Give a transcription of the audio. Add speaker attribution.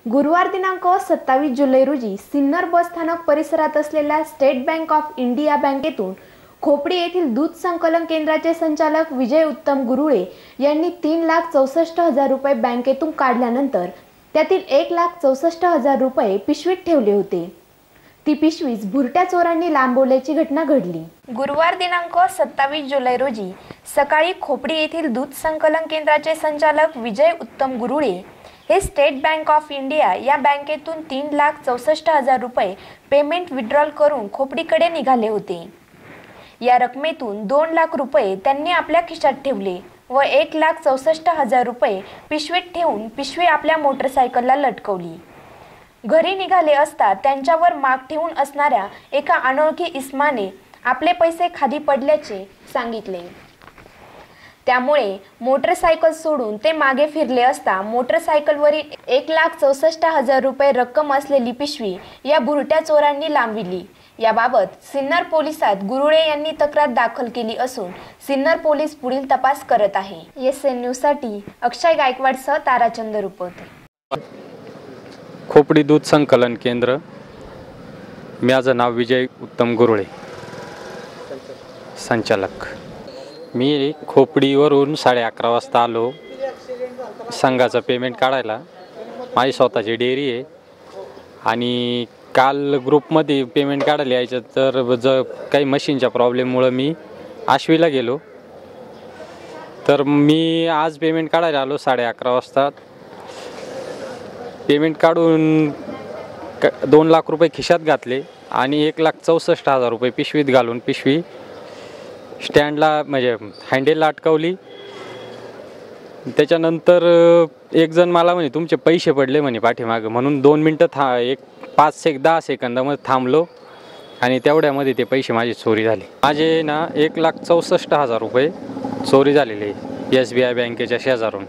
Speaker 1: गुरुवार दिनांक 27 जुलै रोजी सिन्नर बस स्थानक परिसरात असलेल्या स्टेट बँक ऑफ इंडिया बँकेतून खोपडी येथील दूध संकलन केंद्राचे संचालक विजय उत्तम गुरुळे यांनी 3,64,000 रुपये बँकेतून काढल्यानंतर त्यातील 1,64,000 रुपये पिशवीत ठेवले होते। ती पिशवीच भुरट्या चोरांनी लांबवल्याची घटना घडली। गुरुवार दिनांक 27 जुलै रोजी सकाळी खोपडी येथील दूध संकलन केंद्राचे संचालक विजय उत्तम गुरुळे हे स्टेट बँक ऑफ इंडिया या बँकेतून 3,64,000 रुपये पेमेंट विड्रॉल करून खोपडीकडे निघाले होते। या रकमेतून 2 लाख रुपये त्यांनी आपल्या खिशात ठेवले व 1,64,000 रुपये पिशवीत ठेवून पिशवी आपल्या मोटरसायकलला लटकवली। घरी निघाले असता त्यांच्यावर माग ठेवून असणाऱ्या एका अनोळखी इसमाने आपले पैसे खाली पडल्याचे सांगितले। त्यामुळे मोटरसायकल सोडून ते मागे फिरले असता मोटरसायकलवरील 1,64,000 रुपये रक्कम असलेली पिशवी या भुरट्या चोरांनी लांबविली। याबाबत सिन्नर पोलिसात गुरुळे यांनी तक्रार दाखल केली असून सिन्नर पोलीस पुढील तपास करत आहे। SN न्यूज साठी अक्षय गायकवाडसह ताराचंद रुपवते।
Speaker 2: खोपडी दूध संकलन केंद्र, माझं नाव विजय उत्तम गुरुळे, संचालक। मी खोपडीवरून 11:30 वाजता आलो संघाचं पेमेंट काढायला। माझी स्वतःची डेअरी आहे आणि काल ग्रुपमध्ये पेमेंट काढायला यायचं तर काही मशीनच्या प्रॉब्लेममुळे मी आश्वीला गेलो, तर मी आज पेमेंट काढायला आलो 11:30 वाजता। पेमेंट काढून 2 लाख रुपये खिशात घातले आणि 1,64,000 रुपये पिशवीत घालून पिशवी स्टँडला म्हणजे हँडलला अटकवली। त्याच्यानंतर एक जण मला म्हणे तुमचे पैसे पडले म्हणे पाठीमागं, म्हणून 2 मिनटं 5-10 सेकंदामध्ये थांबलो आणि तेवढ्यामध्ये ते पैसे माझी चोरी झाले। माझे ना 1,64,000 रुपये चोरी झालेले SBI बँकेच्या शेजारून।